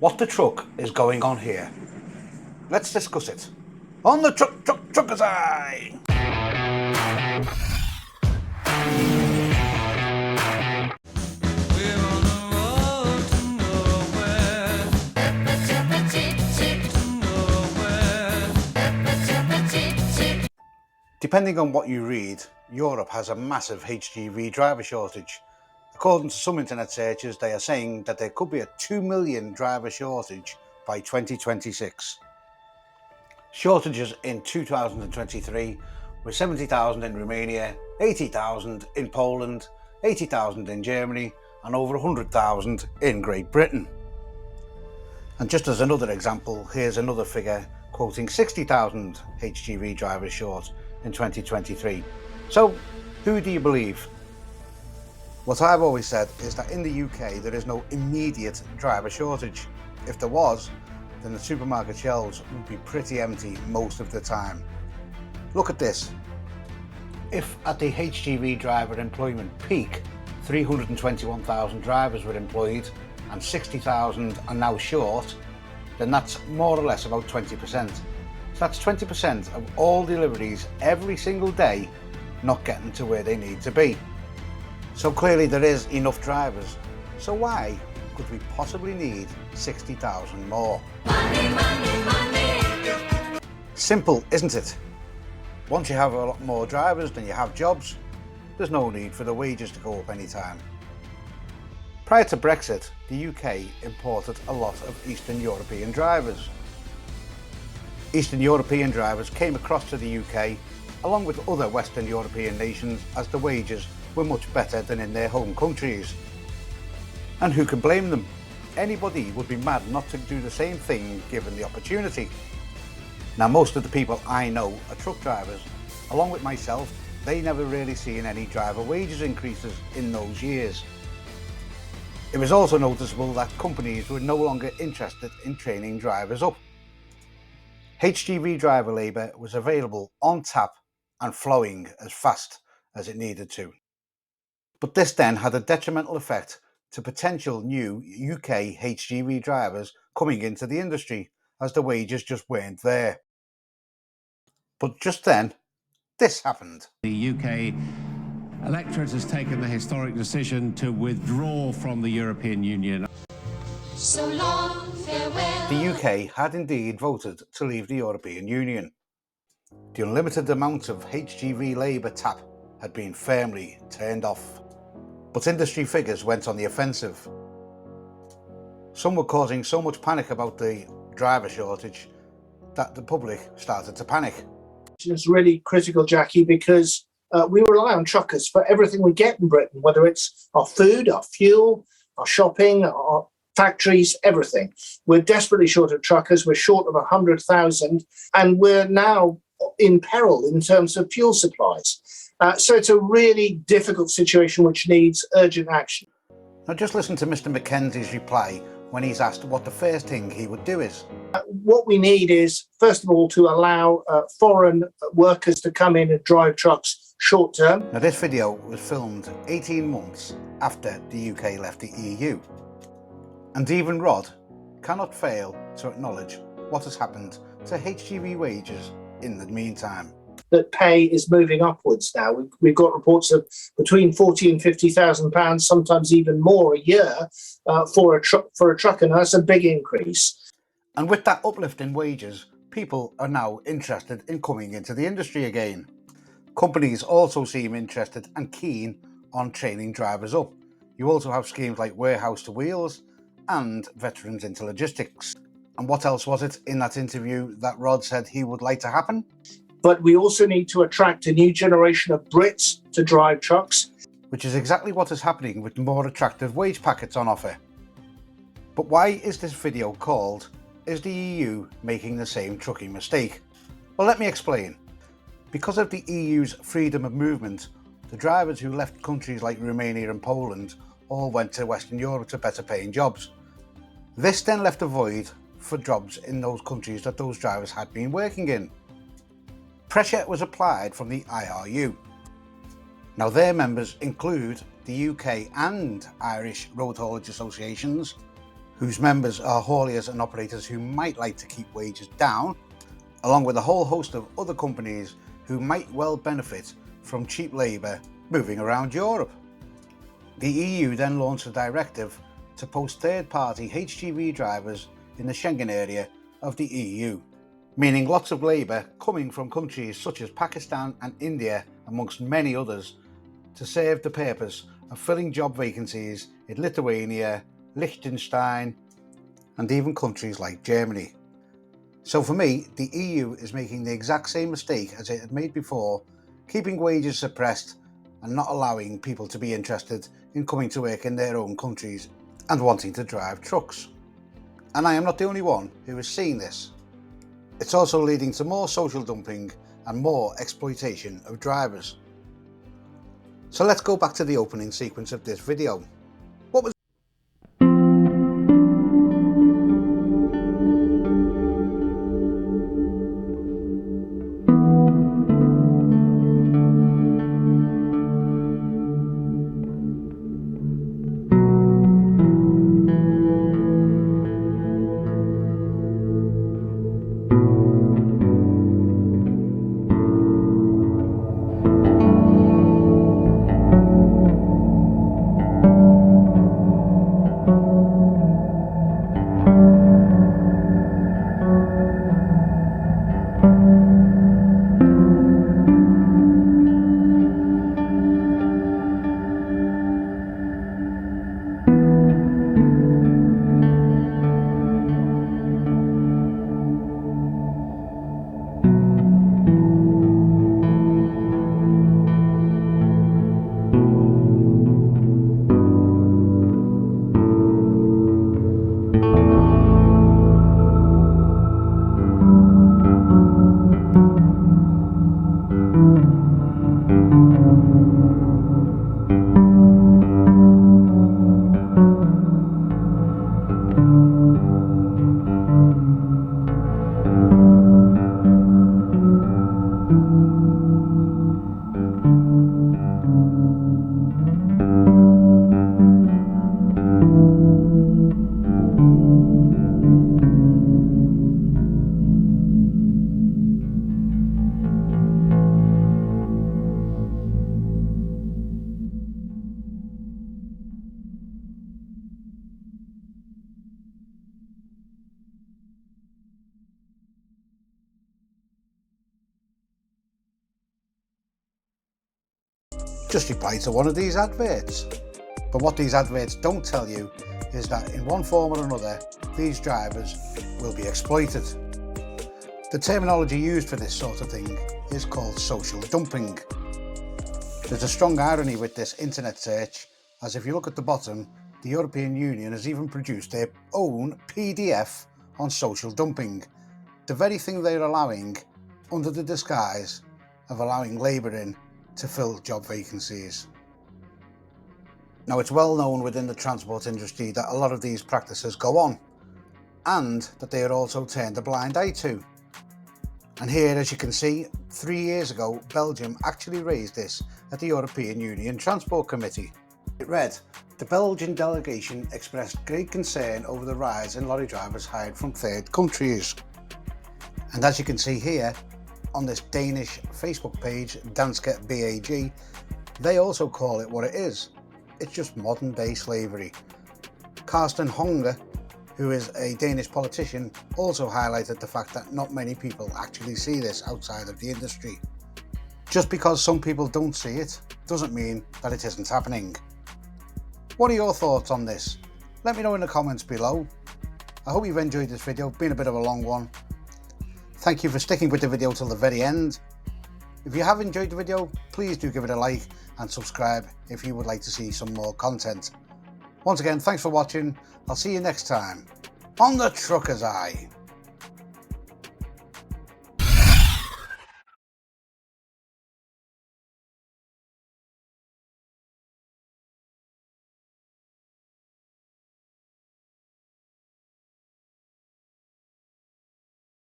What the truck is going on here? Let's discuss it on the Trucker's Eye. Depending on what you read, Europe has a massive HGV driver shortage. According to some internet searches, they are saying that there could be a 2 million driver shortage by 2026. Shortages in 2023 were 70,000 in Romania, 80,000 in Poland, 80,000 in Germany, and over 100,000 in Great Britain. And just as another example, here's another figure quoting 60,000 HGV drivers short in 2023. So, who do you believe? What I've always said is that in the UK there is no immediate driver shortage. If there was, then the supermarket shelves would be pretty empty most of the time. Look at this. If at the HGV driver employment peak 321,000 drivers were employed and 60,000 are now short, then that's more or less about 20%. So that's 20% of all deliveries every single day not getting to where they need to be. So clearly there is enough drivers. So why could we possibly need 60,000 more? Money, money, money. Simple, isn't it? Once you have a lot more drivers than you have jobs, there's no need for the wages to go up anytime. Prior to Brexit, the UK imported a lot of Eastern European drivers. Eastern European drivers came across to the UK along with other Western European nations as the wages were much better than in their home countries. And who can blame them? Anybody would be mad not to do the same thing given the opportunity. Now, most of the people I know are truck drivers. Along with myself, they never really seen any driver wages increases in those years. It was also noticeable that companies were no longer interested in training drivers up. HGV driver labour was available on tap and flowing as fast as it needed to. But this then had a detrimental effect to potential new UK HGV drivers coming into the industry, as the wages just weren't there. But just then, this happened. The UK electorate has taken the historic decision to withdraw from the European Union. So long, farewell. The UK had indeed voted to leave the European Union. The unlimited amount of HGV labour tap had been firmly turned off. But industry figures went on the offensive. Some were causing so much panic about the driver shortage that the public started to panic. It's really critical, Jackie, because we rely on truckers for everything we get in Britain, whether it's our food, our fuel, our shopping, our factories, everything. We're desperately short of truckers. We're short of 100,000, and we're now in peril in terms of fuel supplies. So it's a really difficult situation which needs urgent action. Now just listen to Mr. Mackenzie's reply when he's asked what the first thing he would do is. What we need is, first of all, to allow foreign workers to come in and drive trucks short term. Now this video was filmed 18 months after the UK left the EU. And even Rod cannot fail to acknowledge what has happened to HGV wages in the meantime. That pay is moving upwards now. We've got reports of between £40,000 and £50,000, sometimes even more a year for a trucker, and that's a big increase. And with that uplift in wages, people are now interested in coming into the industry again. Companies also seem interested and keen on training drivers up. You also have schemes like Warehouse to Wheels and Veterans into Logistics. And what else was it in that interview that Rod said he would like to happen? But we also need to attract a new generation of Brits to drive trucks. Which is exactly what is happening with more attractive wage packets on offer. But why is this video called "Is the EU Making the Same Trucking Mistake?" Well, let me explain. Because of the EU's freedom of movement, the drivers who left countries like Romania and Poland all went to Western Europe to better paying jobs. This then left a void for jobs in those countries that those drivers had been working in. Pressure was applied from the IRU. Now their members include the UK and Irish road haulage associations, whose members are hauliers and operators who might like to keep wages down, along with a whole host of other companies who might well benefit from cheap labour moving around Europe. The EU then launched a directive to post third-party HGV drivers in the Schengen area of the EU, meaning lots of labour coming from countries such as Pakistan and India, amongst many others, to serve the purpose of filling job vacancies in Lithuania, Liechtenstein, and even countries like Germany. So for me, the EU is making the exact same mistake as it had made before, keeping wages suppressed and not allowing people to be interested in coming to work in their own countries and wanting to drive trucks. And I am not the only one who is seeing this. It's also leading to more social dumping and more exploitation of drivers. So let's go back to the opening sequence of this video. What was just reply to one of these adverts? But what these adverts don't tell you is that in one form or another, these drivers will be exploited. The terminology used for this sort of thing is called social dumping. There's a strong irony with this internet search, as if you look at the bottom, the European Union has even produced their own PDF on social dumping, the very thing they're allowing under the disguise of allowing labour in to fill job vacancies. Now, it's well known within the transport industry that a lot of these practices go on, and that they are also turned a blind eye to. And here, as you can see, 3 years ago, Belgium actually raised this at the European Union Transport Committee. It read, "The Belgian delegation expressed great concern over the rise in lorry drivers hired from third countries." And as you can see here, on this Danish Facebook page, Danske BAG, they also call it what it is. It's just modern day slavery. Carsten Honge, who is a Danish politician, also highlighted the fact that not many people actually see this outside of the industry. Just because some people don't see it doesn't mean that it isn't happening. What are your thoughts on this? Let me know in the comments below. I hope you've enjoyed this video, been a bit of a long one. Thank you for sticking with the video till the very end. If you have enjoyed the video, please do give it a like and subscribe if you would like to see some more content. Once again, thanks for watching. I'll see you next time on The Trucker's Eye.